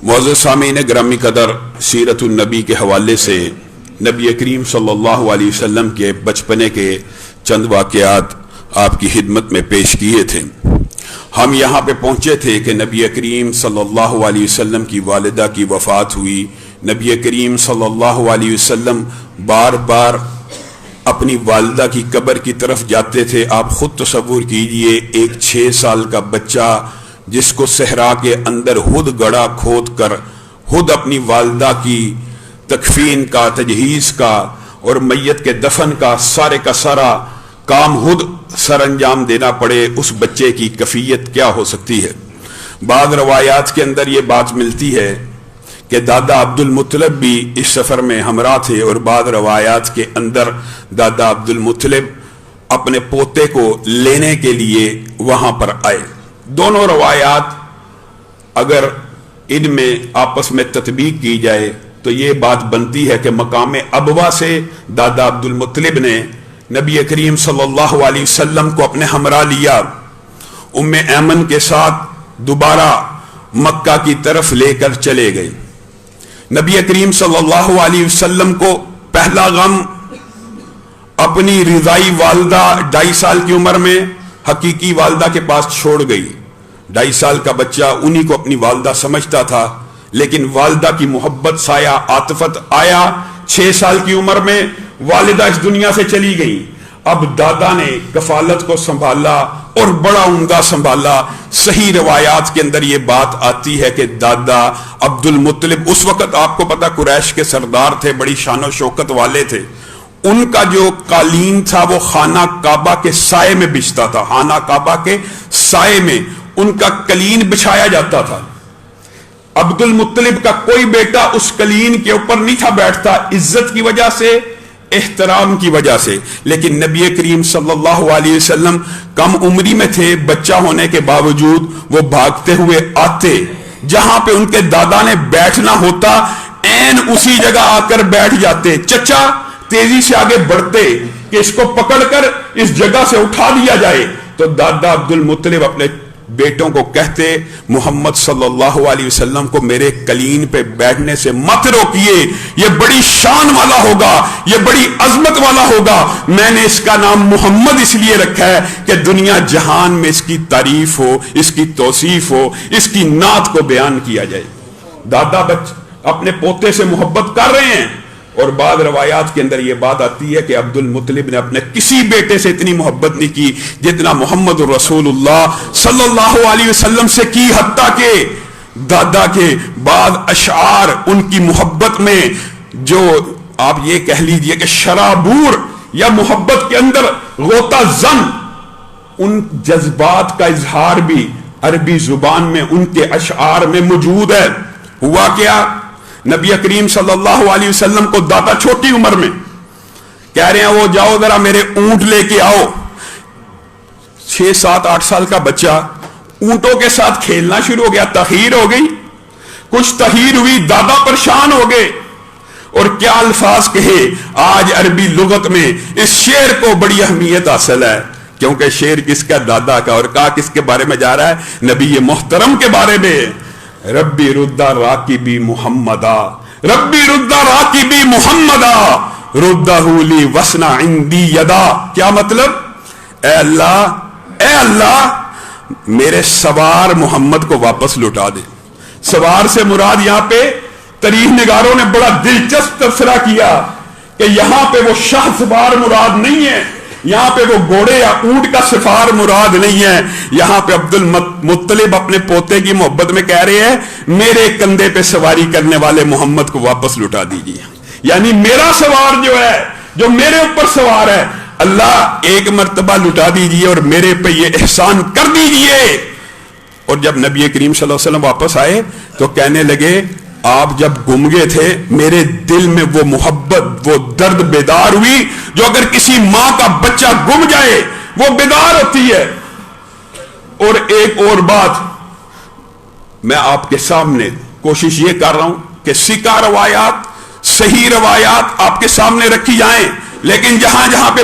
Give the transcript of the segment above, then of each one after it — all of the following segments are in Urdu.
معزز سامعین گرامی قدر، سیرت النبی کے حوالے سے نبی کریم صلی اللہ علیہ وسلم کے بچپنے کے چند واقعات آپ کی خدمت میں پیش کیے تھے۔ ہم یہاں پہ پہنچے تھے کہ نبی کریم صلی اللہ علیہ وسلم کی والدہ کی وفات ہوئی۔ نبی کریم صلی اللہ علیہ وسلم بار بار اپنی والدہ کی قبر کی طرف جاتے تھے۔ آپ خود تصور کیجئے، ایک 6 سال کا بچہ جس کو صحرا کے اندر خود گڑھا کھود کر خود اپنی والدہ کی تکفین کا، تجہیز کا اور میت کے دفن کا سارا کام خود سر انجام دینا پڑے، اس بچے کی کیفیت کیا ہو سکتی ہے؟ بعض روایات کے اندر یہ بات ملتی ہے کہ دادا عبد المطلب بھی اس سفر میں ہمراہ تھے، اور بعض روایات کے اندر دادا عبد المطلب اپنے پوتے کو لینے کے لیے وہاں پر آئے۔ دونوں روایات اگر ان میں آپس میں تطبیق کی جائے تو یہ بات بنتی ہے کہ مقام ابوا سے دادا عبد المطلب نے نبی کریم صلی اللہ علیہ وسلم کو اپنے ہمراہ لیا، ام ایمن کے ساتھ دوبارہ مکہ کی طرف لے کر چلے گئے۔ نبی کریم صلی اللہ علیہ وسلم کو پہلا غم اپنی رضائی والدہ 2.5 سال کی عمر میں حقیقی والدہ کے پاس چھوڑ گئی۔ 2.5 سال کا بچہ انہی کو اپنی والدہ سمجھتا تھا، لیکن والدہ کی محبت، سایہ، عاطفت آیا۔ 6 سال کی عمر میں والدہ اس دنیا سے چلی گئی۔ اب دادا نے کفالت کو سنبھالا اور بڑا عمدہ سنبھالا۔ صحیح روایات کے اندر یہ بات آتی ہے کہ دادا عبد المطلب اس وقت آپ کو پتا قریش کے سردار تھے، بڑی شان و شوکت والے تھے۔ ان کا جو قالین تھا وہ خانہ کعبہ کے سائے میں بچھتا تھا، خانہ کعبہ کے سائے میں ان کا قالین بچھایا جاتا تھا۔ عبد المطلب کا کوئی بیٹا اس قالین کے اوپر نہیں تھا بیٹھتا، عزت کی وجہ سے، احترام کی وجہ سے۔ لیکن نبی کریم صلی اللہ علیہ وسلم کم عمری میں تھے، بچہ ہونے کے باوجود وہ بھاگتے ہوئے آتے، جہاں پہ ان کے دادا نے بیٹھنا ہوتا عین اسی جگہ آ کر بیٹھ جاتے۔ چچا تیزی سے آگے بڑھتے کہ اس کو پکڑ کر اس جگہ سے اٹھا دیا جائے، تو دادا عبد المطلب اپنے بیٹوں کو کہتے، محمد صلی اللہ علیہ وسلم کو میرے قالین پہ بیٹھنے سے مت روکیے، یہ بڑی شان والا ہوگا، یہ بڑی عظمت والا ہوگا۔ میں نے اس کا نام محمد اس لیے رکھا ہے کہ دنیا جہان میں اس کی تعریف ہو، اس کی توصیف ہو، اس کی نعت کو بیان کیا جائے۔ دادا اپنے پوتے سے محبت کر رہے ہیں، اور بعض روایات کے اندر یہ بات آتی ہے کہ عبد المطلب نے اپنے کسی بیٹے سے اتنی محبت نہیں کی جتنا محمد رسول اللہ صلی اللہ علیہ وسلم سے کی، حتیٰ کہ دادا کے بعض اشعار ان کی محبت میں، جو آپ یہ کہہ لیجئے کہ شرابور یا محبت کے اندر غوطہ زن، ان جذبات کا اظہار بھی عربی زبان میں ان کے اشعار میں موجود ہے۔ ہوا کیا، نبی کریم صلی اللہ علیہ وسلم کو دادا چھوٹی عمر میں کہہ رہے ہیں وہ جاؤ ذرا میرے اونٹ لے کے آؤ۔ 6 7 8 سال کا بچہ اونٹوں کے ساتھ کھیلنا شروع ہو گیا، تخیر ہو گئی، کچھ تخیر ہوئی، دادا پریشان ہو گئے، اور کیا الفاظ کہے۔ آج عربی لغت میں اس شعر کو بڑی اہمیت حاصل ہے، کیونکہ شعر کس کا؟ دادا کا، اور کہا کس کے بارے میں جا رہا ہے؟ نبی محترم کے بارے میں۔ ربی ردا راکبی محمدا، ربی ردا راکبی محمدا، ردہ لی وسنا عندی یدا۔ کیا مطلب؟ اے اللہ میرے سوار محمد کو واپس لوٹا دے۔ سوار سے مراد یہاں پہ تاریخ نگاروں نے بڑا دلچسپ تبصرہ کیا کہ یہاں پہ وہ شاہ سوار مراد نہیں ہے، یہاں پہ وہ گھوڑے یا اونٹ کا سفار مراد نہیں ہے۔ یہاں پہ عبد المطلب اپنے پوتے کی محبت میں کہہ رہے ہیں میرے کندھے پہ سواری کرنے والے محمد کو واپس لوٹا دیجیے، یعنی میرا سوار جو ہے، جو میرے اوپر سوار ہے، اللہ ایک مرتبہ لٹا دیجیے اور میرے پہ یہ احسان کر دیجیے۔ اور جب نبی کریم صلی اللہ علیہ وسلم واپس آئے تو کہنے لگے آپ جب گم گئے تھے میرے دل میں وہ محبت، وہ درد بیدار ہوئی جو اگر کسی ماں کا بچہ گم جائے وہ بیدار ہوتی ہے۔ اور ایک اور بات میں آپ کے سامنے کوشش یہ کر رہا ہوں کہ سکہ روایات، صحیح روایات آپ کے سامنے رکھی جائیں، لیکن جہاں جہاں پہ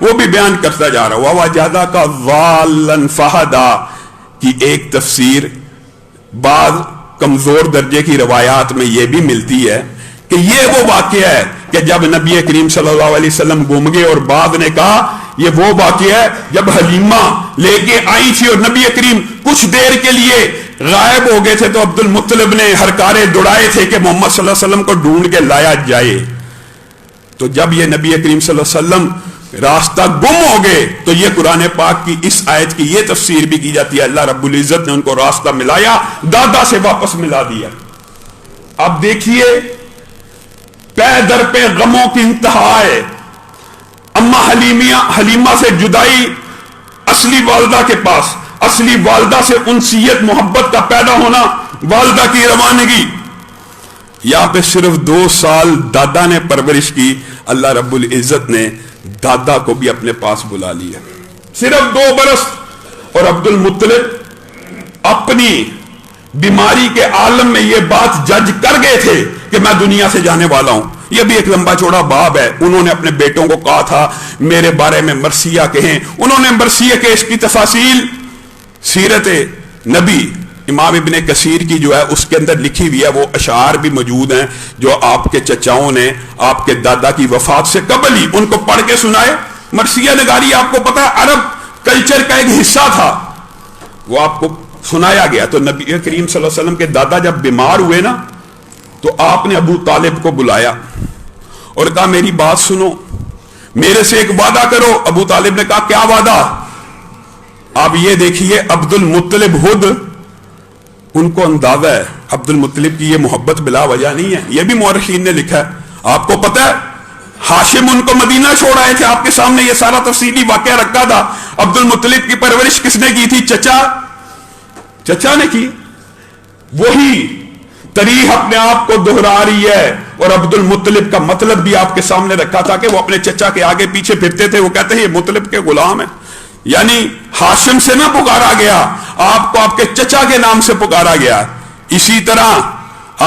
وہ بھی بیان کرتا جا رہا ہوا۔ وَوَجَدَكَ ضَالًّا فَهَدَىٰ کی ایک تفسیر بعض کمزور درجے کی روایات میں یہ بھی ملتی ہے کہ یہ وہ واقعہ ہے کہ جب نبی کریم صلی اللہ علیہ وسلم گم گئے، اور بعد نے کہا یہ وہ واقعہ ہے جب حلیمہ لے کے آئی تھی اور نبی کریم کچھ دیر کے لیے غائب ہو گئے تھے تو عبد المطلب نے ہرکارے دوڑائے تھے کہ محمد صلی اللہ علیہ وسلم کو ڈھونڈ کے لایا جائے۔ تو جب یہ نبی کریم صلی اللہ علیہ وسلم راستہ گم ہو گئے تو یہ قرآن پاک کی اس آیت کی یہ تفسیر بھی کی جاتی ہے، اللہ رب العزت نے ان کو راستہ ملایا، دادا سے واپس ملا دیا۔ اب دیکھیے پے در پہ غموں کی انتہا ہے، اما حلیمہ سے جدائی، اصلی والدہ کے پاس، اصلی والدہ سے انسیت محبت کا پیدا ہونا، والدہ کی روانگی، یہاں پہ صرف 2 سال دادا نے پرورش کی، اللہ رب العزت نے دادا کو بھی اپنے پاس بلا لیا، صرف 2 برس۔ اور عبد المطلب اپنی بیماری کے عالم میں یہ بات جج کر گئے تھے کہ میں دنیا سے جانے والا ہوں۔ یہ بھی ایک لمبا چوڑا باب ہے، انہوں نے اپنے بیٹوں کو کہا تھا میرے بارے میں مرثیہ کہیں، انہوں نے مرثیہ کے اس کی تفاصیل سیرت نبی امام ابن کثیر کی جو ہے اس کے اندر لکھی ہوئی ہے، وہ اشعار بھی موجود ہیں جو آپ کے چچاؤں نے آپ کے دادا کی وفات سے قبل ہی ان کو پڑھ کے سنائے۔ مرثیہ نگاری آپ کو پتا ہے عرب کلچر کا ایک حصہ تھا، وہ آپ کو سنایا گیا۔ تو نبی کریم صلی اللہ علیہ وسلم کے دادا جب بیمار ہوئے نا تو آپ نے ابو طالب کو بلایا اور کہا میری بات سنو، میرے سے ایک وعدہ کرو۔ ابو طالب نے کہا کیا وعدہ؟ آپ یہ دیکھیے عبد المطلب خود ان کو اندازہ ہے عبد المطلب کی یہ محبت بلا وجہ نہیں ہے، یہ بھی مورخین نے لکھا ہے۔ آپ کو پتہ ہے ہاشم ان کو مدینہ چھوڑ آئے تھے، آپ کے سامنے یہ سارا تفصیلی واقعہ رکھا تھا۔ عبد المطلب کی پرورش کس نے کی تھی؟ چچا نے کی۔ وہی تاریخ اپنے آپ کو دہرا رہی ہے، اور عبد المطلب کا مطلب بھی آپ کے سامنے رکھا تھا کہ وہ اپنے چچا کے آگے پیچھے پھرتے تھے، وہ کہتے ہیں یہ مطلب کے غلام ہیں، یعنی ہاشم سے نہ پکارا گیا، آپ کو آپ کے چچا کے نام سے پکارا گیا۔ اسی طرح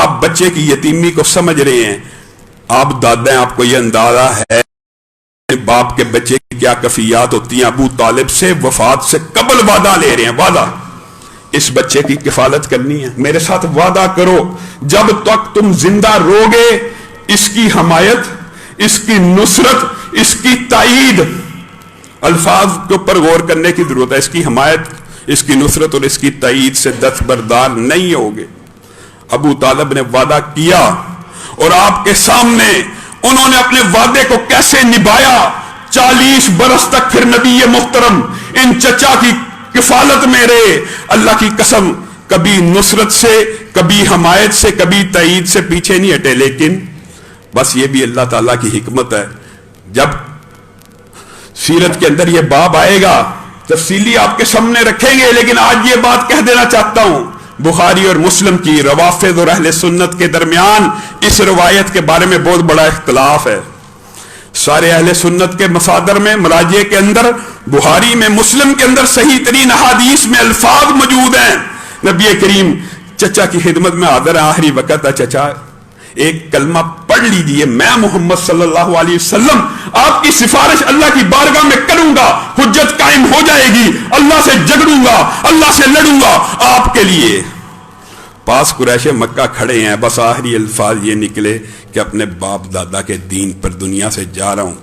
آپ بچے کی یتیمی کو سمجھ رہے ہیں، آپ دادا ہیں، آپ کو یہ اندازہ ہے باپ کے بچے کی کیا کفیات ہوتی ہیں۔ ابو طالب سے وفات سے قبل وعدہ لے رہے ہیں، وعدہ اس بچے کی کفالت کرنی ہے، میرے ساتھ وعدہ کرو جب تک تم زندہ رہوگے اس کی حمایت، اس کی نصرت، اس کی تائید، الفاظ کے اوپر غور کرنے کی ضرورت ہے، اس کی حمایت، اس کی نصرت اور اس کی تائید سے دستبردار نہیں ہوگے۔ ابو طالب نے وعدہ کیا اور آپ کے سامنے انہوں نے اپنے وعدے کو کیسے نبھایا۔ 40 برس تک پھر نبی محترم ان چچا کی کفالت میں رہے، اللہ کی قسم کبھی نصرت سے، کبھی حمایت سے، کبھی تائید سے پیچھے نہیں ہٹے۔ لیکن بس یہ بھی اللہ تعالیٰ کی حکمت ہے، جب سیرت کے اندر یہ باب آئے گا تفصیلی آپ کے سامنے رکھیں گے، لیکن آج یہ بات کہہ دینا چاہتا ہوں، بخاری اور مسلم کی روافض اور اہل سنت کے درمیان اس روایت کے بارے میں بہت بڑا اختلاف ہے۔ سارے اہل سنت کے مصادر میں، مراجع کے اندر، بخاری میں، مسلم کے اندر صحیح ترین احادیث میں الفاظ موجود ہیں، نبی کریم چچا کی خدمت میں حاضر ہیں، آخری وقت ہے، چچا ایک کلمہ پڑھ لیجئے، میں محمد صلی اللہ علیہ وسلم آپ کی سفارش اللہ کی بارگاہ میں کروں گا، حجت قائم ہو جائے گی، اللہ سے جھگڑوں گا، اللہ سے لڑوں گا آپ کے لیے۔ پاس قریش مکہ کھڑے ہیں، بس آخری الفاظ یہ نکلے کہ اپنے باپ دادا کے دین پر دنیا سے جا رہا ہوں۔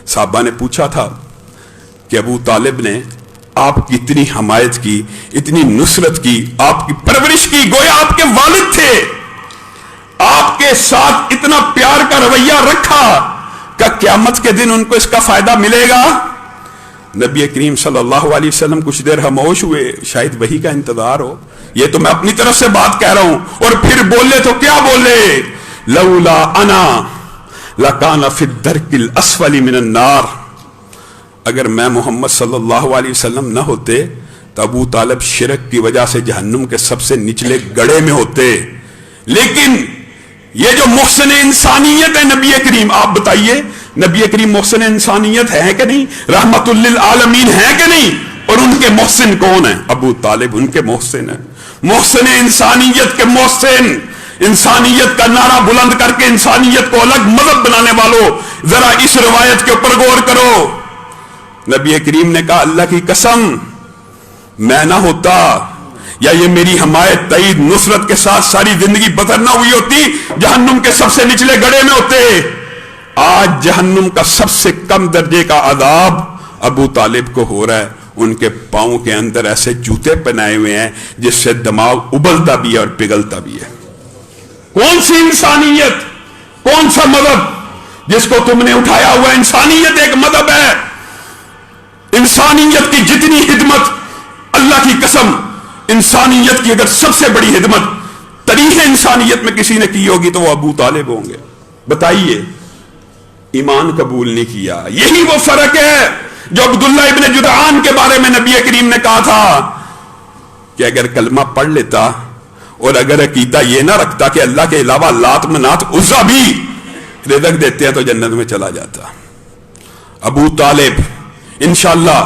صحابہ نے پوچھا تھا کہ ابو طالب نے آپ کی اتنی حمایت کی، اتنی نصرت کی، آپ کی پرورش کی، گویا آپ کے والد تھے، آپ کے ساتھ اتنا پیار کا رویہ رکھا کہ قیامت کے دن ان کو اس کا فائدہ ملے گا؟ نبی کریم صلی اللہ علیہ وسلم کچھ دیر خاموش ہوئے، شاید وحی کا انتظار ہو، یہ تو میں اپنی طرف سے بات کہہ رہا ہوں، اور پھر بولے تو کیا بولے؟ لولا انا لکان فی الدرک الاسفل من النار، اگر میں محمد صلی اللہ علیہ وسلم نہ ہوتے تو ابو طالب شرک کی وجہ سے جہنم کے سب سے نچلے گڑھے میں ہوتے۔ لیکن یہ جو محسن انسانیت ہے نبی کریم، آپ بتائیے نبی کریم محسن انسانیت ہے کہ نہیں؟ رحمت للعالمین ہے کہ نہیں؟ اور ان کے محسن کون ہیں؟ ابو طالب ان کے محسن ہیں، محسن انسانیت کے محسن۔ انسانیت کا نعرہ بلند کر کے انسانیت کو الگ مذہب بنانے والوں، ذرا اس روایت کے اوپر غور کرو۔ نبی کریم نے کہا اللہ کی قسم میں نہ ہوتا یا یہ میری حمایت تائید نصرت کے ساتھ ساری زندگی بسر نہ ہوئی ہوتی جہنم کے سب سے نچلے گڑھے میں ہوتے. آج جہنم کا سب سے کم درجے کا عذاب ابو طالب کو ہو رہا ہے. ان کے پاؤں کے اندر ایسے جوتے پہنائے ہوئے ہیں جس سے دماغ ابلتا بھی ہے اور پگھلتا بھی ہے. کون سی انسانیت, کون سا مذہب جس کو تم نے اٹھایا ہوا؟ انسانیت ایک مذہب ہے. انسانیت کی جتنی خدمت, اللہ کی قسم, انسانیت کی اگر سب سے بڑی خدمت تاریخ انسانیت میں کسی نے کی ہوگی تو وہ ابو طالب ہوں گے. بتائیے, ایمان قبول نہیں کیا. یہی وہ فرق ہے جو عبداللہ ابن جدعان کے بارے میں نبی کریم نے کہا تھا کہ اگر کلمہ پڑھ لیتا اور اگر عقیدہ یہ نہ رکھتا کہ اللہ کے علاوہ لات منات عزا بھی رزق دیتے ہیں تو جنت میں چلا جاتا. ابو طالب انشاءاللہ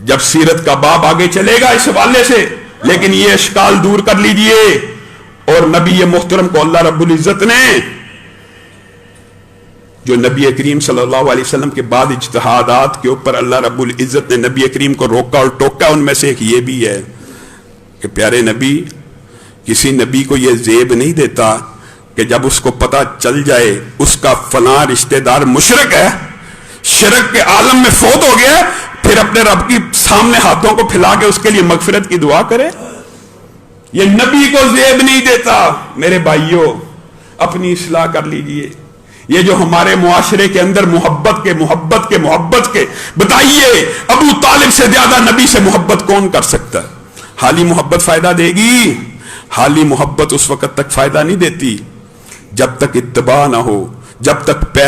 جب سیرت کا باب آگے چلے گا اس حوالے سے, لیکن یہ اشکال دور کر لیجئے. اور نبی محترم کو اللہ رب العزت نے, جو نبی کریم صلی اللہ علیہ وسلم کے بعد اجتہادات کے اوپر اللہ رب العزت نے نبی کریم کو روکا اور ٹوکا, ان میں سے ایک یہ بھی ہے کہ پیارے نبی, کسی نبی کو یہ زیب نہیں دیتا کہ جب اس کو پتہ چل جائے اس کا فلاں رشتہ دار مشرک ہے, شرک کے عالم میں فوت ہو گیا, پھر اپنے رب کی سامنے ہاتھوں کو پھیلا کے اس کے لیے مغفرت کی دعا کرے. یہ نبی کو زیب نہیں دیتا. میرے بھائیوں, اپنی اصلاح کر لیجئے. یہ جو ہمارے معاشرے کے اندر محبت کے بتائیے, ابو طالب سے زیادہ نبی سے محبت کون کر سکتا ہے؟ حالی محبت فائدہ دے گی؟ حالی محبت اس وقت تک فائدہ نہیں دیتی جب تک اتباع نہ ہو, جب تک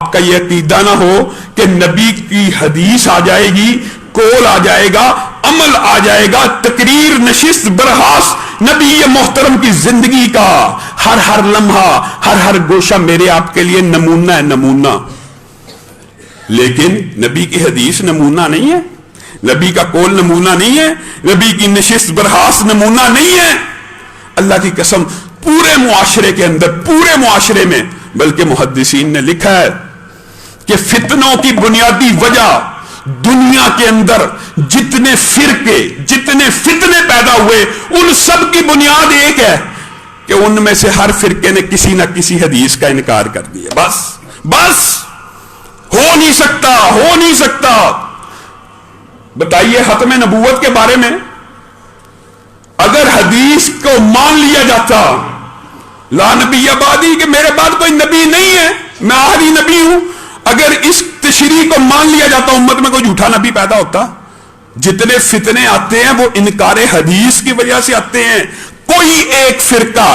آپ کا یہ عقیدہ نہ ہو کہ نبی کی حدیث آ جائے گی, قول آ جائے گا, عمل آ جائے گا, تقریر, نشست, برخاست, نبی محترم کی زندگی کا ہر لمحہ, ہر گوشہ میرے آپ کے لیے نمونہ ہے, نمونہ. لیکن نبی کی حدیث نمونہ نہیں ہے, نبی کا قول نمونہ نہیں ہے, نبی کی نشست برخاست نمونہ نہیں ہے. اللہ کی قسم پورے معاشرے کے اندر, پورے معاشرے میں, بلکہ محدثین نے لکھا ہے کہ فتنوں کی بنیادی وجہ دنیا کے اندر جتنے فرقے, جتنے فتنے پیدا ہوئے, ان سب کی بنیاد ایک ہے کہ ان میں سے ہر فرقے نے کسی نہ کسی حدیث کا انکار کر دیا. بس ہو نہیں سکتا. بتائیے, ختم نبوت کے بارے میں اگر حدیث کو مان لیا جاتا, لا نبی بعدی, کہ میرے بعد کوئی نبی نہیں ہے, میں آخری نبی ہوں, اگر اس تشریح کو مان لیا جاتا امت میں کوئی جھوٹا نبی پیدا ہوتا. جتنے فتنے آتے ہیں وہ انکار حدیث کی وجہ سے آتے ہیں. کوئی ایک فرقہ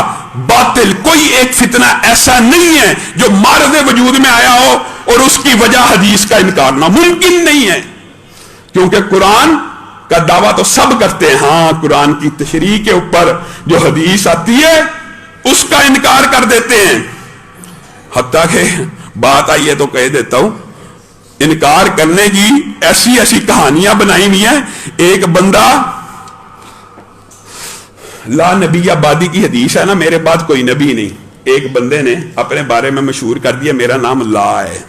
باطل, کوئی ایک فتنہ ایسا نہیں ہے جو معرض وجود میں آیا ہو اور اس کی وجہ حدیث کا انکار نہ, ممکن نہیں ہے. کیونکہ قرآن کا دعویٰ تو سب کرتے ہیں, ہاں قرآن کی تشریح کے اوپر جو حدیث آتی ہے اس کا انکار کر دیتے ہیں. حتیٰ کہ بات آئی ہے تو کہہ دیتا ہوں, انکار کرنے کی ایسی کہانیاں بنائی ہوئی ہیں. ایک بندہ, لا نبی بعدی کی حدیث ہے نا, میرے بعد کوئی نبی نہیں, ایک بندے نے اپنے بارے میں مشہور کر دیا میرا نام لا ہے,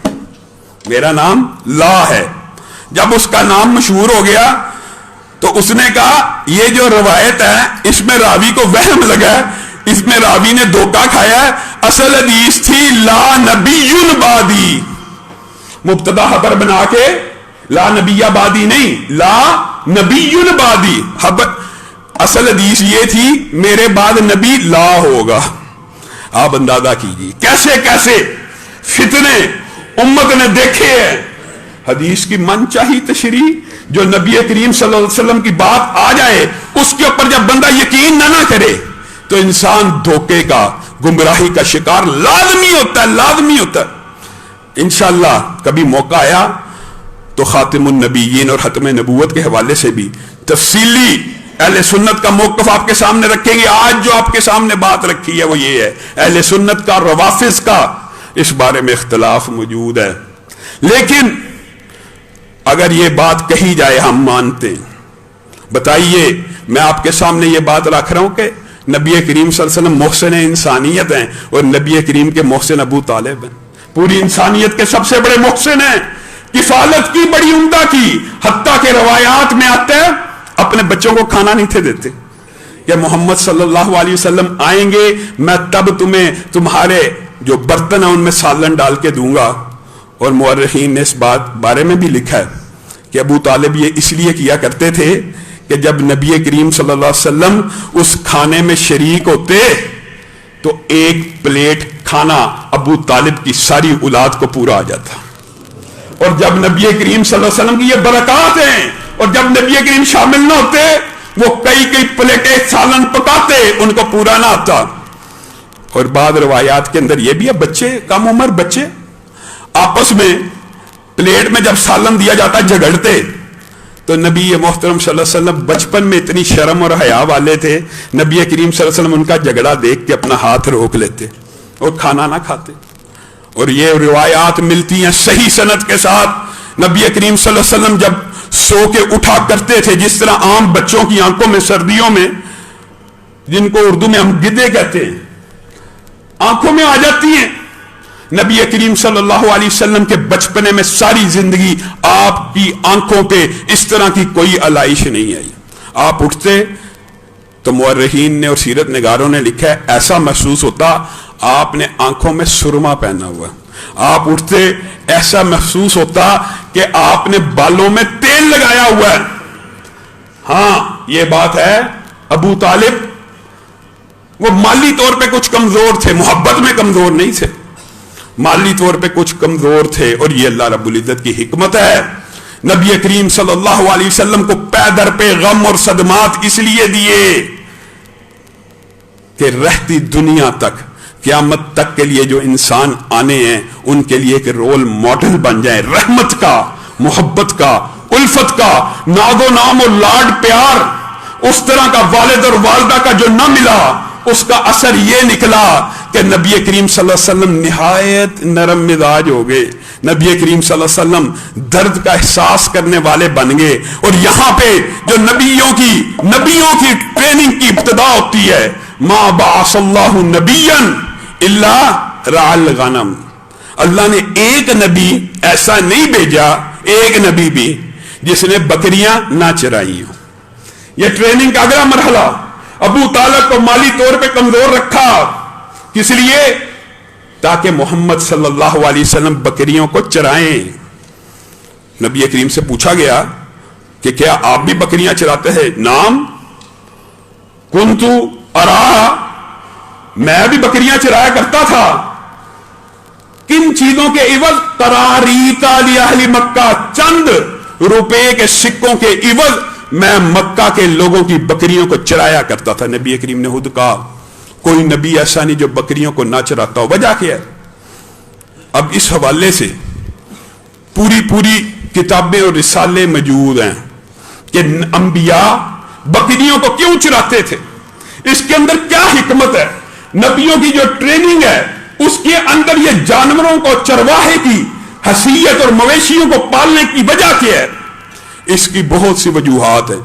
میرا نام لا ہے. جب اس کا نام مشہور ہو گیا تو اس نے کہا یہ جو روایت ہے اس میں راوی کو وہم لگا ہے, اس میں راوی نے دھوکہ کھایا ہے, اصل حدیث تھی لا نبی بعدی, مبتدا خبر بنا کے لا نبی بعدی نہیں, لا نبی بعدی. اصل حدیث یہ تھی میرے بعد نبی لا ہوگا. آپ اندازہ کیجیے کیسے فتنے امت نے دیکھے ہیں. حدیث کی من چاہی تشریح, جو نبی کریم صلی اللہ علیہ وسلم کی بات آ جائے اس کے اوپر جب بندہ یقین نہ کرے تو انسان دھوکے کا, گمراہی کا شکار لازمی ہوتا ہے. انشاءاللہ کبھی موقع آیا تو خاتم النبیین اور ختم نبوت کے حوالے سے بھی تفصیلی اہل سنت کا موقف آپ کے سامنے رکھیں گے. آج جو آپ کے سامنے بات رکھی ہے وہ یہ ہے, اہل سنت کا, روافض کا اس بارے میں اختلاف موجود ہے. لیکن اگر یہ بات کہی جائے ہم مانتے ہیں. بتائیے, میں آپ کے سامنے یہ بات رکھ رہا ہوں کہ نبی کریم صلی اللہ علیہ وسلم محسن انسانیت ہیں اور نبی کریم کے محسن ابو طالب ہیں. پوری انسانیت کے سب سے بڑے محسن ہیں, کفالت کی بڑی عمدہ کی. حتیٰ کہ روایات میں آتا ہے اپنے بچوں کو کھانا نہیں تھے دیتے کہ محمد صلی اللہ علیہ وسلم آئیں گے میں تب تمہیں تمہارے جو برتن ہیں ان میں سالن ڈال کے دوں گا. اور مورخین نے اس بارے میں بھی لکھا ہے کہ ابو طالب یہ اس لیے کیا کرتے تھے کہ جب نبی کریم صلی اللہ علیہ وسلم اس کھانے میں شریک ہوتے تو ایک پلیٹ کھانا ابو طالب کی ساری اولاد کو پورا آ جاتا. اور جب نبی کریم صلی اللہ علیہ وسلم کی یہ برکات ہیں اور جب نبی کریم شامل نہ ہوتے وہ کئی پلیٹیں سالن پکاتے ان کو پورا نہ آتا. اور بعض روایات کے اندر یہ بھی ہے بچے کم عمر بچے آپس میں پلیٹ میں جب سالن دیا جاتا جھگڑتے تو نبی محترم صلی اللہ علیہ وسلم بچپن میں اتنی شرم اور حیا والے تھے نبی کریم صلی اللہ علیہ وسلم ان کا جھگڑا دیکھ کے اپنا ہاتھ روک لیتے اور کھانا نہ کھاتے. اور یہ روایات ملتی ہیں صحیح سند کے ساتھ نبی کریم صلی اللہ علیہ وسلم جب سو کے اٹھا کرتے تھے جس طرح عام بچوں کی آنکھوں میں سردیوں میں جن کو اردو میں ہم گدے کہتے ہیں آنکھوں میں آ جاتی ہیں. نبی کریم صلی اللہ علیہ وسلم کے بچپنے میں ساری زندگی آپ کی آنکھوں پہ اس طرح کی کوئی علائش نہیں آئی. آپ اٹھتے تو مورخین نے اور سیرت نگاروں نے لکھا ہے ایسا محسوس ہوتا آپ نے آنکھوں میں سرما پہنا ہوا. آپ اٹھتے ایسا محسوس ہوتا کہ آپ نے بالوں میں تیل لگایا ہوا ہے. ہاں یہ بات ہے ابو طالب وہ مالی طور پہ کچھ کمزور تھے محبت میں کمزور نہیں تھے مالی طور پہ کچھ کمزور تھے. اور یہ اللہ رب العزت کی حکمت ہے نبی کریم صلی اللہ علیہ وسلم کو پے در پہ غم اور صدمات اس لیے دیے کہ رہتی دنیا تک قیامت تک کے لیے جو انسان آنے ہیں ان کے لیے ایک رول ماڈل بن جائے رحمت کا محبت کا الفت کا ناز و نام اور لاڈ پیار. اس طرح کا والد اور والدہ کا جو نہ ملا اس کا اثر یہ نکلا کہ نبی کریم صلی اللہ علیہ وسلم نہایت نرم مزاج ہو گئے. نبی کریم صلی اللہ علیہ وسلم درد کا احساس کرنے والے بن گئے. اور یہاں پہ جو نبیوں کی ٹریننگ کی ابتدا ہوتی ہے ما بعث اللہ نبیا الا رعى الغنم. اللہ نے ایک نبی ایسا نہیں بھیجا ایک نبی بھی جس نے بکریاں نہ چرائی ہوں. یہ ٹریننگ کا اگلا مرحلہ ابو طالب کو مالی طور پہ کمزور رکھا کس لیے تاکہ محمد صلی اللہ علیہ وسلم بکریوں کو چرائیں. نبی کریم سے پوچھا گیا کہ کیا آپ بھی بکریاں چراتے ہیں؟ نام کنتو ارا میں بھی بکریاں چرایا کرتا تھا. کن چیزوں کے عوض؟ قراریتا لاہل مکہ چند روپے کے سکوں کے عوض میں مکہ کے لوگوں کی بکریوں کو چرایا کرتا تھا. نبی کریم نے خود کہا کوئی نبی ایسا نہیں جو بکریوں کو نہ چراتا ہو. وجہ کیا ہے؟ اب اس حوالے سے پوری کتابیں اور رسالے موجود ہیں کہ انبیاء بکریوں کو کیوں چراتے تھے. اس کے اندر کیا حکمت ہے؟ نبیوں کی جو ٹریننگ ہے اس کے اندر یہ جانوروں کو چرواہے کی حیثیت اور مویشیوں کو پالنے کی وجہ کیا ہے؟ اس کی بہت سی وجوہات ہیں.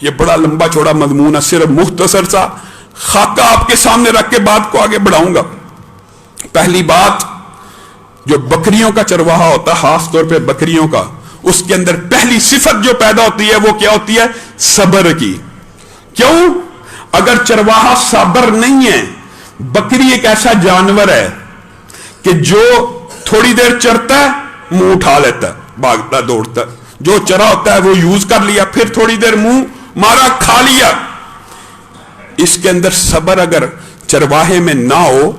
یہ بڑا لمبا چوڑا مضمون ہے صرف مختصر سا خاکہ آپ کے سامنے رکھ کے بات کو آگے بڑھاؤں گا. پہلی بات جو بکریوں کا چرواہا ہوتا ہے خاص طور پہ بکریوں کا اس کے اندر پہلی صفت جو پیدا ہوتی ہے وہ کیا ہوتی ہے؟ صبر کی. کیوں؟ اگر چرواہا صبر نہیں ہے بکری ایک ایسا جانور ہے کہ جو تھوڑی دیر چرتا ہے منہ اٹھا لیتا ہے بھاگتا دوڑتا ہے جو چرا ہوتا ہے وہ یوز کر لیا پھر تھوڑی دیر منہ مارا کھا لیا. اس کے اندر صبر اگر چرواہے میں نہ ہو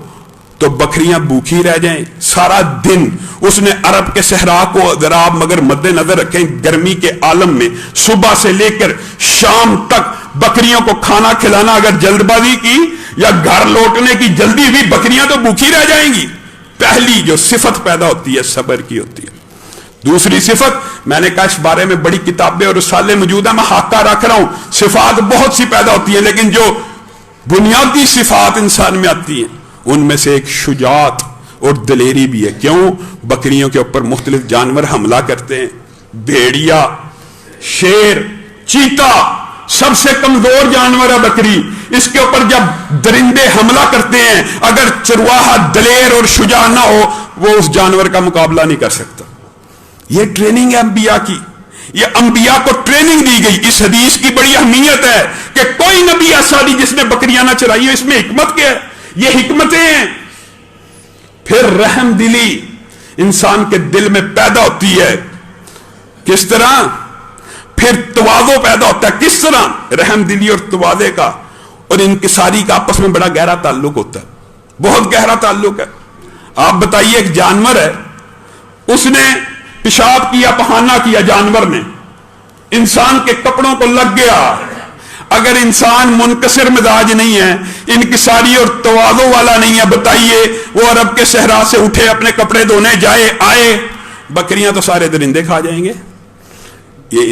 تو بکریاں بھوکھی رہ جائیں سارا دن. اس نے عرب کے صحرا کو اگر آپ مگر مد نظر رکھیں گرمی کے عالم میں صبح سے لے کر شام تک بکریوں کو کھانا کھلانا اگر جلد بازی کی یا گھر لوٹنے کی جلدی ہوئی بکریاں تو بھوکھی رہ جائیں گی. پہلی جو صفت پیدا ہوتی ہے صبر کی ہوتی ہے. دوسری صفت میں نے کہا اس بارے میں بڑی کتابیں اور رسالے موجود ہیں میں خاکہ رکھ رہا ہوں. صفات بہت سی پیدا ہوتی ہیں لیکن جو بنیادی صفات انسان میں آتی ہیں ان میں سے ایک شجاعت اور دلیری بھی ہے. کیوں؟ بکریوں کے اوپر مختلف جانور حملہ کرتے ہیں. بھیڑیا شیر چیتا سب سے کمزور جانور ہے بکری. اس کے اوپر جب درندے حملہ کرتے ہیں اگر چرواہا دلیر اور شجاع نہ ہو وہ اس جانور کا مقابلہ نہیں کر سکتا. یہ ٹریننگ ہے انبیاء کی. یہ انبیاء کو ٹریننگ دی گئی. اس حدیث کی بڑی اہمیت ہے کہ کوئی نبی ایسا نہیں جس نے بکریاں نہ چرائی ہو. اس میں حکمت کیا ہے؟ یہ حکمتیں ہیں. پھر رحم دلی انسان کے دل میں پیدا ہوتی ہے. کس طرح؟ پھر تواضع پیدا ہوتا ہے. کس طرح؟ رحم دلی اور تواضع کا اور انکساری کا آپس میں بڑا گہرا تعلق ہوتا ہے, بہت گہرا تعلق ہے. آپ بتائیے, ایک جانور ہے, اس نے پیشاب کیا, پخانہ کیا, جانور نے انسان کے کپڑوں کو لگ گیا. اگر انسان منکسر مزاج نہیں ہے, انکساری اور تواضع والا نہیں ہے, بتائیے وہ عرب کے صحرا سے اٹھے, اپنے کپڑے دھونے جائے, آئے, بکریاں تو سارے درندے کھا جائیں گے. یہ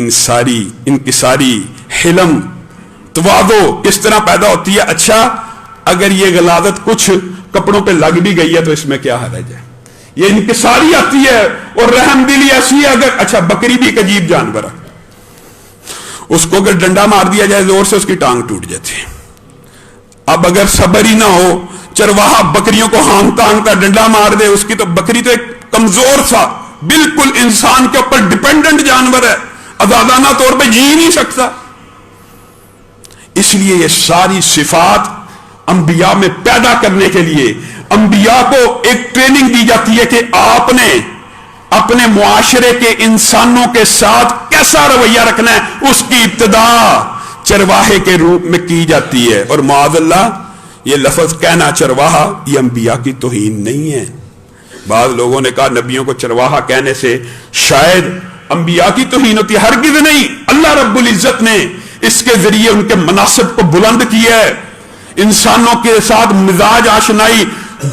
انکساری, حلم, تواضع کس طرح پیدا ہوتی ہے؟ اچھا اگر یہ غلاظت کچھ کپڑوں پہ لگ بھی گئی ہے تو اس میں کیا حرج ہے؟ یہ انکساری آتی ہے اور رحم دلی ایسی ہے. اگر اچھا بکری بھی ایک عجیب جانور ہے, اس کو اگر ڈنڈا مار دیا جائے زور سے, اس کی ٹانگ ٹوٹ جاتی ہے. اب اگر صبر ہی نہ ہو, چرواہا بکریوں کو ہانگتا ہانگتا ڈنڈا مار دے, اس کی تو بکری تو ایک کمزور سا بالکل انسان کے اوپر ڈیپینڈنٹ جانور ہے, آزادانہ طور پہ جی نہیں سکتا. اس لیے یہ ساری صفات انبیاء میں پیدا کرنے کے لیے انبیاء کو ایک ٹریننگ دی جاتی ہے کہ آپ نے اپنے معاشرے کے انسانوں کے ساتھ کیسا رویہ رکھنا ہے. اس کی ابتدا چرواہے کے روپ میں کی جاتی ہے. اور معاذ اللہ یہ لفظ کہنا چرواہا, یہ انبیاء کی توہین نہیں ہے. بعض لوگوں نے کہا نبیوں کو چرواہا کہنے سے شاید انبیاء کی توہین ہوتی ہے. ہرگز نہیں. اللہ رب العزت نے اس کے ذریعے ان کے مناصب کو بلند کیا ہے. انسانوں کے ساتھ مزاج آشنائی,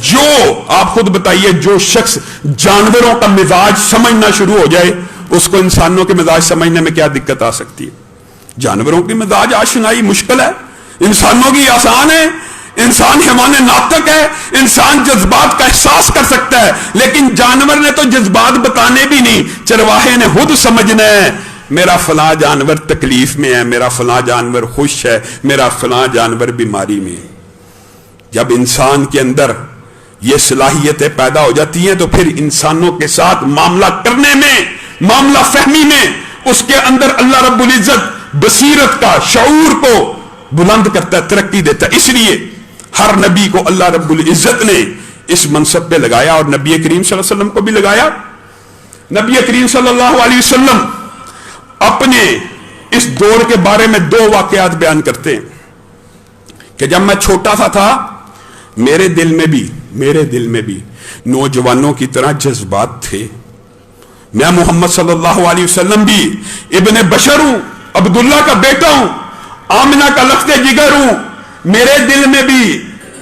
جو آپ خود بتائیے, جو شخص جانوروں کا مزاج سمجھنا شروع ہو جائے اس کو انسانوں کے مزاج سمجھنے میں کیا دقت آ سکتی ہے؟ جانوروں کی مزاج آشنائی مشکل ہے, انسانوں کی آسان ہے. انسان حیوان ناطق ہے, انسان جذبات کا احساس کر سکتا ہے, لیکن جانور نے تو جذبات بتانے بھی نہیں. چرواہے نے خود سمجھنا ہے میرا فلاں جانور تکلیف میں ہے, میرا فلاں جانور خوش ہے, میرا فلاں جانور بیماری میں ہے. جب انسان کے اندر یہ صلاحیتیں پیدا ہو جاتی ہیں تو پھر انسانوں کے ساتھ معاملہ کرنے میں, معاملہ فہمی میں اس کے اندر اللہ رب العزت بصیرت کا, شعور کو بلند کرتا ہے, ترقی دیتا ہے. اس لیے ہر نبی کو اللہ رب العزت نے اس منصب پہ لگایا اور نبی کریم صلی اللہ علیہ وسلم کو بھی لگایا. نبی کریم صلی اللہ علیہ وسلم اپنے اس دور کے بارے میں 2 واقعات بیان کرتے ہیں کہ جب میں چھوٹا سا تھا میرے دل میں بھی نوجوانوں کی طرح جذبات تھے. میں محمد صلی اللہ علیہ وسلم بھی ابن بشر ہوں, عبداللہ کا بیٹا ہوں, آمنہ کا لخت جگر ہوں. میرے دل میں بھی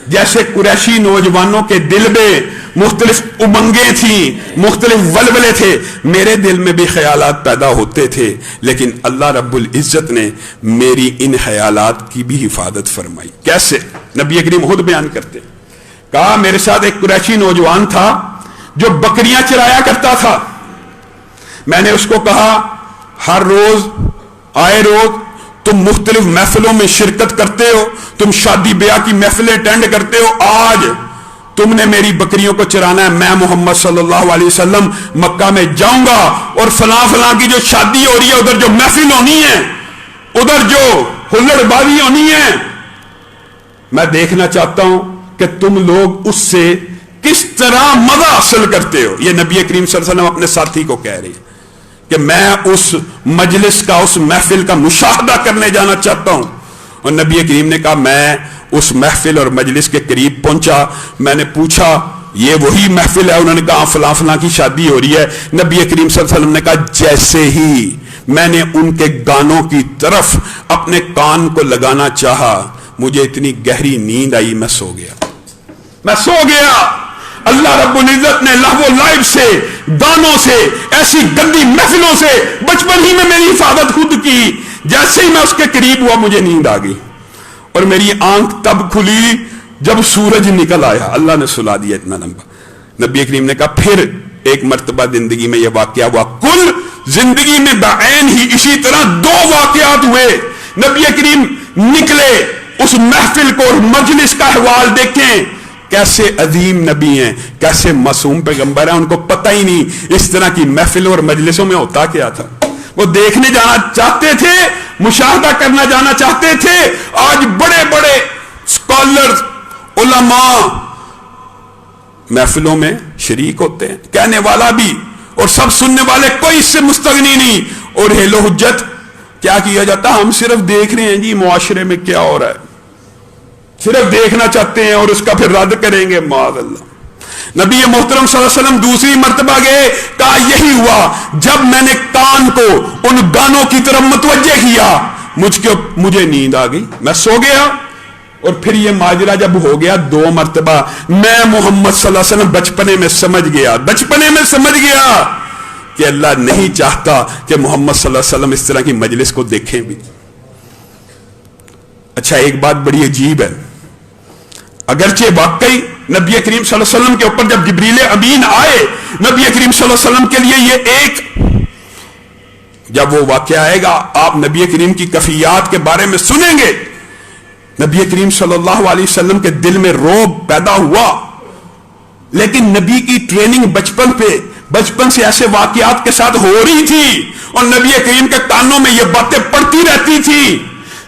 جیسے قریشی نوجوانوں کے دل میں مختلف امنگیں تھیں, مختلف ولولے تھے, میرے دل میں بھی خیالات پیدا ہوتے تھے, لیکن اللہ رب العزت نے میری ان خیالات کی بھی حفاظت فرمائی. کیسے؟ نبی کریم خود بیان کرتے, کہا میرے ساتھ ایک قریشی نوجوان تھا جو بکریاں چرایا کرتا تھا. میں نے اس کو کہا ہر روز آئے روز تم مختلف محفلوں میں شرکت کرتے ہو, تم شادی بیاہ کی محفلیں اٹینڈ کرتے ہو, آج تم نے میری بکریوں کو چرانا ہے. میں محمد صلی اللہ علیہ وسلم مکہ میں جاؤں گا اور فلاں کی جو شادی ہو رہی ہے, ادھر جو محفل ہونی ہے, ادھر جو ہلڑ بازی ہونی ہے, میں دیکھنا چاہتا ہوں کہ تم لوگ اس سے کس طرح مزہ حاصل کرتے ہو. یہ نبی کریم صلی اللہ علیہ وسلم اپنے ساتھی کو کہہ رہے ہیں کہ میں اس مجلس کا, اس محفل کا مشاہدہ کرنے جانا چاہتا ہوں. اور نبی کریم نے کہا میں اس محفل اور مجلس کے قریب پہنچا. میں نے پوچھا یہ وہی محفل ہے؟ انہوں نے کہا فلاں کی شادی ہو رہی ہے. نبی کریم صلی اللہ علیہ وسلم نے کہا جیسے ہی میں نے ان کے گانوں کی طرف اپنے کان کو لگانا چاہا, مجھے اتنی گہری نیند آئی, میں سو گیا. اللہ رب العزت نے لہو و لعب سے, گانوں سے, ایسی گندی محفلوں سے بچپن ہی میں میری حفاظت خود کی. جیسے ہی میں اس کے قریب ہوا مجھے نیند آ گئی اور میری آنکھ تب کھلی جب سورج نکل آیا. اللہ نے سلا دیا اتنا لمبا. نبی کریم نے کہا پھر ایک مرتبہ زندگی میں یہ واقعہ ہوا. کل زندگی میں بعین ہی اسی طرح 2 واقعات ہوئے. نبی کریم نکلے, اس محفل کو اور مجلس کا احوال دیکھیں, کیسے عظیم نبی ہیں, کیسے معصوم پیغمبر ہیں, ان کو پتہ ہی نہیں اس طرح کی محفلوں اور مجلسوں میں ہوتا کیا تھا. وہ دیکھنے جانا چاہتے تھے, مشاہدہ کرنا جانا چاہتے تھے. آج بڑے بڑے اسکالرز, علماء محفلوں میں شریک ہوتے ہیں, کہنے والا بھی اور سب سننے والے, کوئی اس سے مستغنی نہیں. اور ہیل و حجت کیا کیا جاتا, ہم صرف دیکھ رہے ہیں جی معاشرے میں کیا ہو رہا ہے, صرف دیکھنا چاہتے ہیں اور اس کا پھر رد کریں گے, معاذ اللہ. نبی محترم صلی اللہ علیہ وسلم دوسری مرتبہ گئے, کہا یہی ہوا جب میں نے کان کو ان گانوں کی طرف متوجہ کیا, مجھے نیند آ گئی, میں سو گیا. اور پھر یہ ماجرا جب ہو گیا 2 مرتبہ, میں محمد صلی اللہ علیہ وسلم بچپنے میں سمجھ گیا کہ اللہ نہیں چاہتا کہ محمد صلی اللہ علیہ وسلم اس طرح کی مجلس کو دیکھیں بھی. اچھا, ایک بات بڑی عجیب ہے, اگرچہ واقعی نبی کریم صلی اللہ علیہ وسلم کے اوپر جب جبریل امین آئے, نبی کریم صلی اللہ علیہ وسلم کے لیے یہ ایک, جب وہ واقعہ آئے گا آپ نبی کریم کی کفیات کے بارے میں سنیں گے. نبی کریم صلی اللہ علیہ وسلم کے دل میں رعب پیدا ہوا, لیکن نبی کی ٹریننگ بچپن سے ایسے واقعات کے ساتھ ہو رہی تھی, اور نبی کریم کے کانوں میں یہ باتیں پڑتی رہتی تھی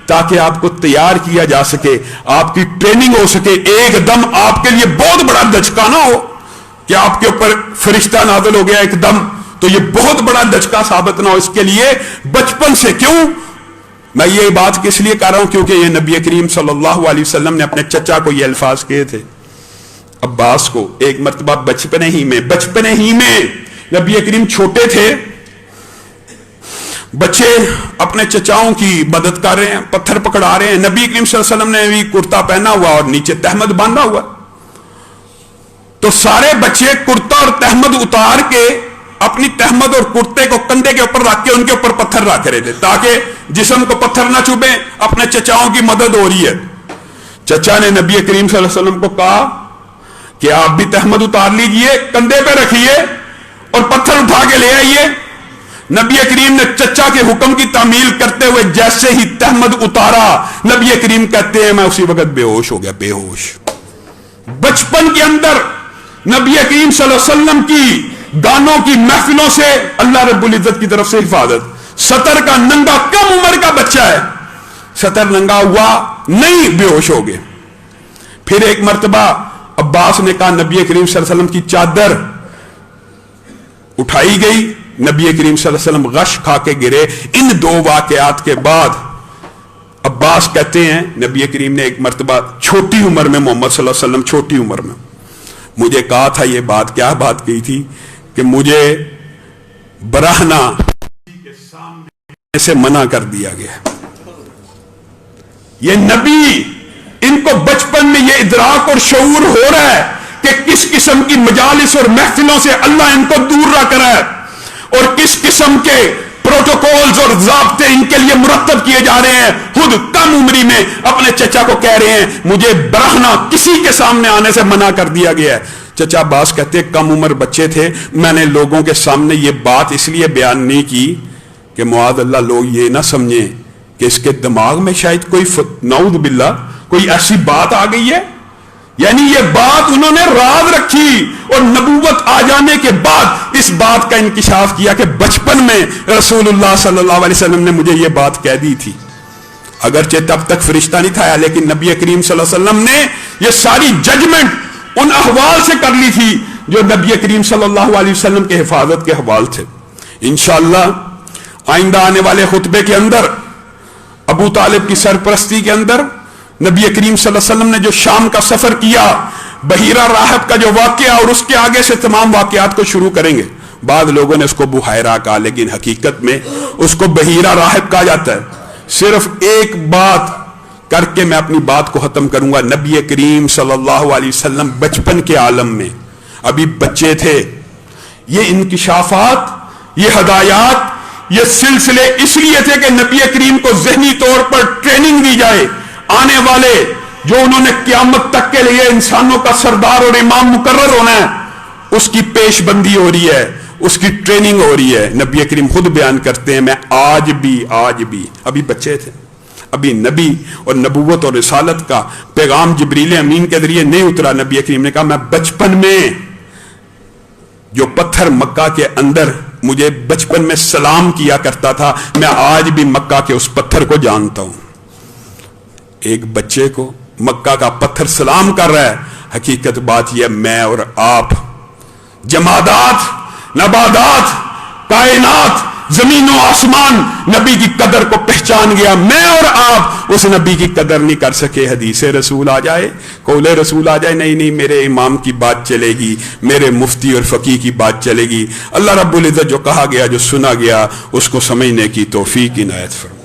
تاکہ آپ کو تیار کیا جا سکے, آپ کی ٹریننگ ہو سکے. ایک دم آپ کے لیے بہت بڑا دھچکا نہ ہو کہ آپ کے اوپر فرشتہ نازل ہو گیا ایک دم, تو یہ بہت بڑا دھچکا ثابت نہ ہو. اس کے لیے بچپن سے, کیوں میں یہ بات کس لیے کر رہا ہوں, کیونکہ یہ نبی کریم صلی اللہ علیہ وسلم نے اپنے چچا کو یہ الفاظ کہے تھے, عباس کو. ایک مرتبہ بچپنے ہی میں نبی کریم چھوٹے تھے, بچے اپنے چچاؤں کی مدد کر رہے ہیں, پتھر پکڑا رہے ہیں. نبی کریم صلی اللہ علیہ وسلم نے بھی کرتا پہنا ہوا اور نیچے تہمد باندھا ہوا, تو سارے بچے کرتا اور تہمد اتار کے اپنی تہمد اور کرتے کو کندھے کے اوپر رکھ کے ان کے اوپر پتھر رکھ رہے تھے تاکہ جسم کو پتھر نہ چبھے. اپنے چچاؤں کی مدد ہو رہی ہے. چچا نے نبی کریم صلی اللہ علیہ وسلم کو کہا کہ آپ بھی تہمد اتار لیجئے, کندھے پہ رکھیے اور پتھر اٹھا کے لے آئیے. نبی کریم نے چچا کے حکم کی تعمیل کرتے ہوئے جیسے ہی تہمد اتارا, نبی کریم کہتے ہیں میں اسی وقت بے ہوش ہو گیا, بے ہوش. بچپن کے اندر نبی کریم صلی اللہ علیہ وسلم کی گانوں کی محفلوں سے اللہ رب العزت کی طرف سے حفاظت. 70 کا ننگا, کم عمر کا بچہ ہے, 70 ننگا ہوا نہیں, بے ہوش ہو گئے. پھر ایک مرتبہ عباس نے کہا نبی کریم صلی اللہ علیہ وسلم کی چادر اٹھائی گئی, نبی کریم صلی اللہ علیہ وسلم غش کھا کے گرے. ان 2 واقعات کے بعد عباس کہتے ہیں نبی کریم نے ایک مرتبہ چھوٹی عمر میں, محمد صلی اللہ علیہ وسلم چھوٹی عمر میں مجھے کہا تھا یہ بات, کیا بات کہی تھی کہ مجھے برہنہ کے سامنے سے منع کر دیا گیا. یہ نبی, ان کو بچپن میں یہ ادراک اور شعور ہو رہا ہے کہ کس قسم کی مجالس اور محفلوں سے اللہ ان کو دور رکھ رہا ہے, اور کس قسم کے پروٹوکولز اور ضابطے ان کے لیے مرتب کیے جا رہے ہیں. خود کم عمری میں اپنے چچا کو کہہ رہے ہیں مجھے برہنہ کسی کے سامنے آنے سے منع کر دیا گیا ہے. چچا عباس کہتے ہیں کم عمر بچے تھے, میں نے لوگوں کے سامنے یہ بات اس لیے بیان نہیں کی کہ معاذ اللہ لوگ یہ نہ سمجھیں کہ اس کے دماغ میں شاید کوئی نعوذ باللہ کوئی ایسی بات آ گئی ہے. یعنی یہ بات انہوں نے راز رکھی, اور نبوت آ جانے کے بعد اس بات کا انکشاف کیا کہ بچپن میں رسول اللہ صلی اللہ علیہ وسلم نے مجھے یہ بات کہہ دی تھی. اگرچہ تب تک فرشتہ نہیں تھا, لیکن نبی کریم صلی اللہ علیہ وسلم نے یہ ساری ججمنٹ ان احوال سے کر لی تھی جو نبی کریم صلی اللہ علیہ وسلم کے حفاظت کے حوال تھے. انشاءاللہ آئندہ آنے والے خطبے کے اندر ابو طالب کی سرپرستی کے اندر نبی کریم صلی اللہ علیہ وسلم نے جو شام کا سفر کیا, بحیرہ راہب کا جو واقعہ, اور اس کے آگے سے تمام واقعات کو شروع کریں گے. بعض لوگوں نے اس کو بحیرہ کہا, لیکن حقیقت میں اس کو بحیرہ راہب کہا جاتا ہے. صرف ایک بات کر کے میں اپنی بات کو ختم کروں گا. نبی کریم صلی اللہ علیہ وسلم بچپن کے عالم میں ابھی بچے تھے. یہ انکشافات, یہ ہدایات, یہ سلسلے اس لیے تھے کہ نبی کریم کو ذہنی طور پر ٹریننگ دی جائے. آنے والے جو انہوں نے قیامت تک کے لیے انسانوں کا سردار اور امام مقرر ہونا ہے, اس کی پیش بندی ہو رہی ہے, اس کی ٹریننگ ہو رہی ہے. نبی کریم خود بیان کرتے ہیں میں آج بھی ابھی بچے تھے, ابھی نبی اور نبوت اور رسالت کا پیغام جبریل امین کے ذریعے نہیں اترا. نبی کریم نے کہا میں بچپن میں جو پتھر مکہ کے اندر مجھے بچپن میں سلام کیا کرتا تھا، میں آج بھی مکہ کے اس پتھر کو جانتا ہوں۔ ایک بچے کو مکہ کا پتھر سلام کر رہا ہے۔ حقیقت بات یہ، میں اور آپ، جمادات، نباتات، کائنات، زمین و آسمان نبی کی قدر کو پہچان گیا، میں اور آپ اس نبی کی قدر نہیں کر سکے۔ حدیث رسول آ جائے، قول رسول آ جائے، نہیں میرے امام کی بات چلے گی، میرے مفتی اور فقیہ کی بات چلے گی۔ اللہ رب العزت جو کہا گیا، جو سنا گیا، اس کو سمجھنے کی توفیق عنایت فرمائے۔